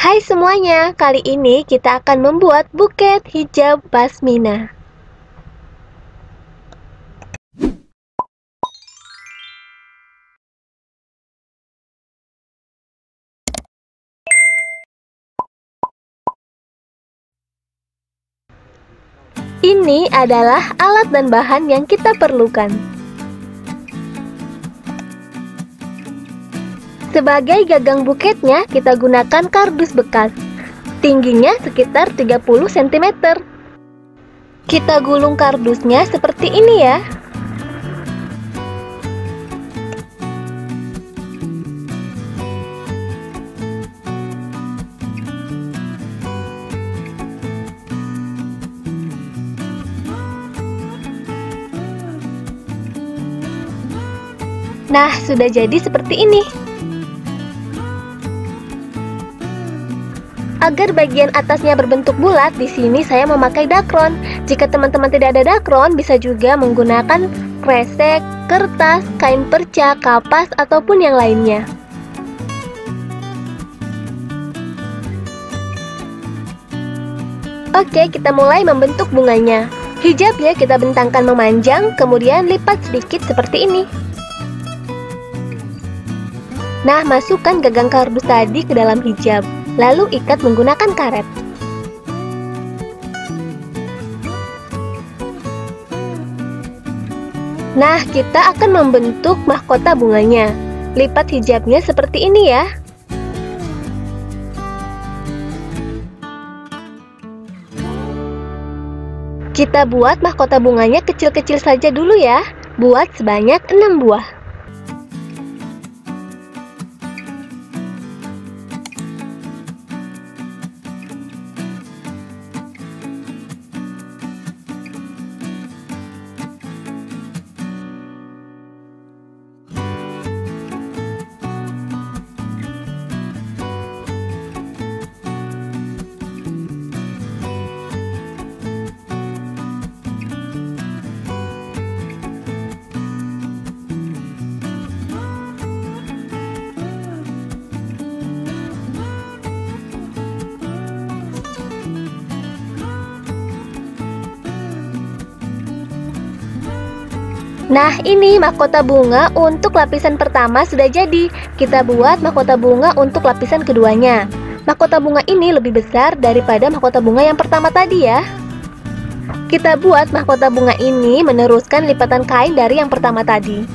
Hai semuanya, kali ini kita akan membuat buket hijab pasmina. Ini adalah alat dan bahan yang kita perlukan. Sebagai gagang buketnya, kita gunakan kardus bekas. Tingginya sekitar 30 cm. Kita gulung kardusnya seperti ini ya. Nah, sudah jadi seperti ini. Agar bagian atasnya berbentuk bulat, di sini saya memakai dakron. Jika teman-teman tidak ada dakron, bisa juga menggunakan kresek, kertas, kain perca, kapas, ataupun yang lainnya. Oke, kita mulai membentuk bunganya. Hijabnya kita bentangkan memanjang, kemudian lipat sedikit seperti ini. Nah, masukkan gagang kardus tadi ke dalam hijab, lalu ikat menggunakan karet. Nah, kita akan membentuk mahkota bunganya. Lipat hijabnya seperti ini ya. Kita buat mahkota bunganya kecil-kecil saja dulu ya. Buat sebanyak 6 buah. Nah, ini mahkota bunga untuk lapisan pertama sudah jadi. Kita buat mahkota bunga untuk lapisan keduanya. Mahkota bunga ini lebih besar daripada mahkota bunga yang pertama tadi ya. Kita buat mahkota bunga ini meneruskan lipatan kain dari yang pertama tadi.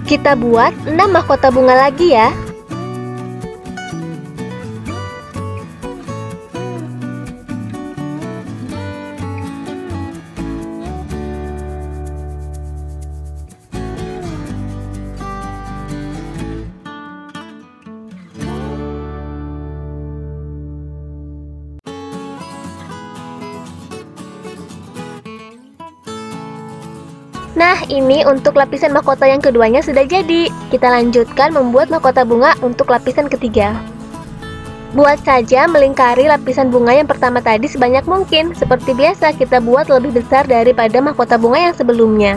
Kita buat 6 mahkota bunga lagi ya. Nah, ini untuk lapisan mahkota yang keduanya sudah jadi. Kita lanjutkan membuat mahkota bunga untuk lapisan ketiga. Buat saja melingkari lapisan bunga yang pertama tadi sebanyak mungkin. Seperti biasa, kita buat lebih besar daripada mahkota bunga yang sebelumnya.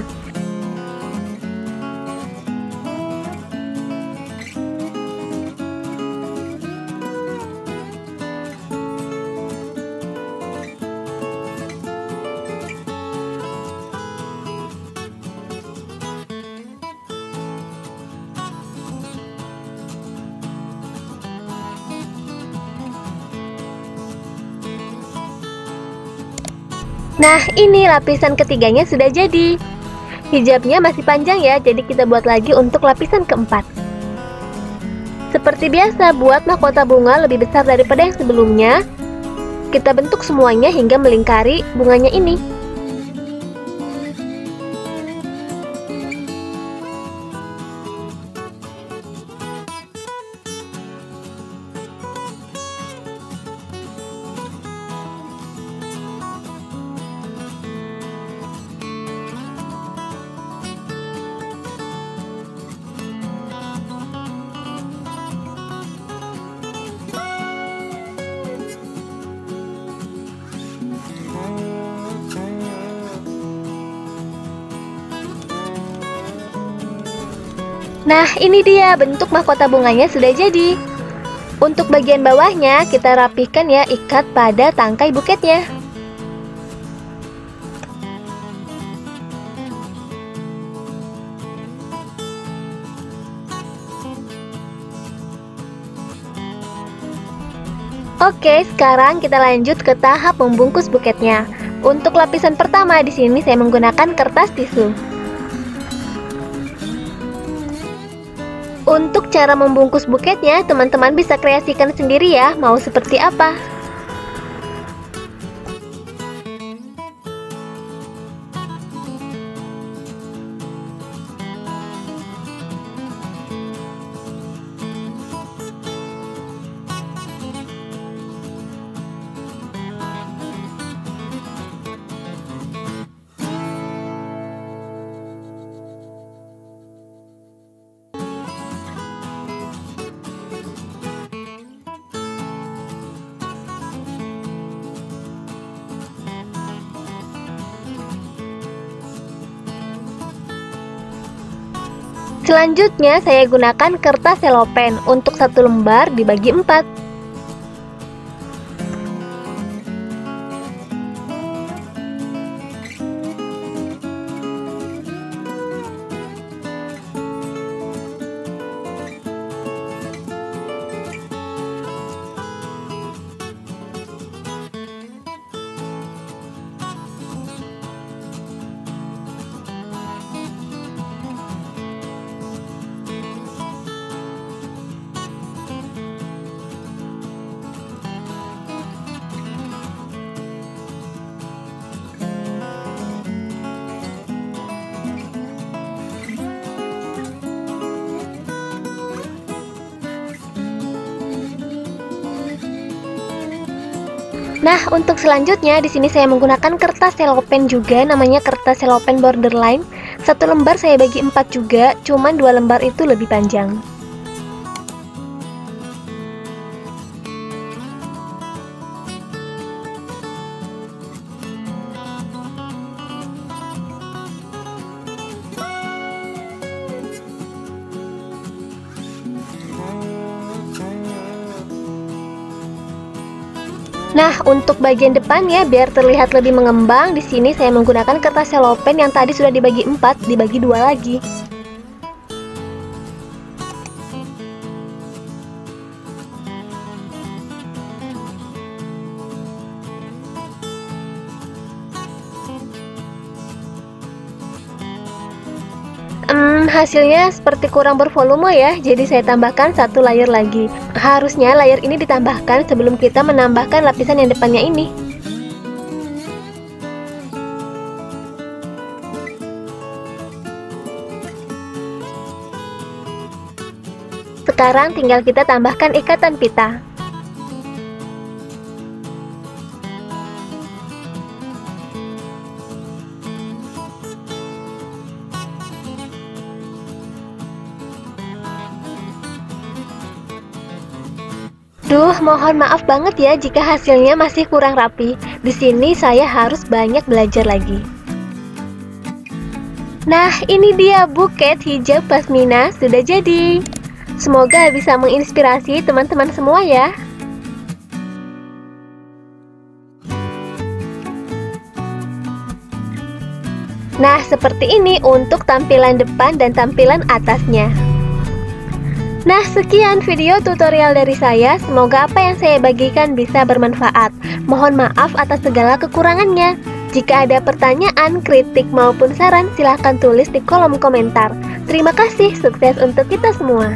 Nah, ini lapisan ketiganya sudah jadi. Hijabnya masih panjang ya, jadi kita buat lagi untuk lapisan keempat. Seperti biasa, buat mahkota bunga lebih besar daripada yang sebelumnya. Kita bentuk semuanya hingga melingkari bunganya ini. Nah, ini dia bentuk mahkota bunganya sudah jadi. Untuk bagian bawahnya kita rapihkan ya, ikat pada tangkai buketnya. Oke, sekarang kita lanjut ke tahap membungkus buketnya. Untuk lapisan pertama di sini saya menggunakan kertas tisu. Untuk cara membungkus buketnya, teman-teman bisa kreasikan sendiri ya, mau seperti apa. Selanjutnya saya gunakan kertas selopen. Untuk satu lembar dibagi 4. Nah, untuk selanjutnya di sini saya menggunakan kertas selopen juga, namanya kertas selopen borderline. Satu lembar saya bagi 4 juga, cuman 2 lembar itu lebih panjang. Nah, untuk bagian depannya biar terlihat lebih mengembang, di sini saya menggunakan kertas selopen yang tadi sudah dibagi 4, dibagi 2 lagi. Hasilnya seperti kurang bervolume ya, jadi saya tambahkan 1 layer lagi. Harusnya layer ini ditambahkan sebelum kita menambahkan lapisan yang depannya ini. Sekarang tinggal kita tambahkan ikatan pita. Duh, mohon maaf banget ya jika hasilnya masih kurang rapi. Di sini saya harus banyak belajar lagi. Nah, ini dia buket hijab pasmina sudah jadi. Semoga bisa menginspirasi teman-teman semua ya. Nah, seperti ini untuk tampilan depan dan tampilan atasnya. Nah, sekian video tutorial dari saya. Semoga apa yang saya bagikan bisa bermanfaat. Mohon maaf atas segala kekurangannya. Jika ada pertanyaan, kritik maupun saran, silahkan tulis di kolom komentar. Terima kasih, sukses untuk kita semua.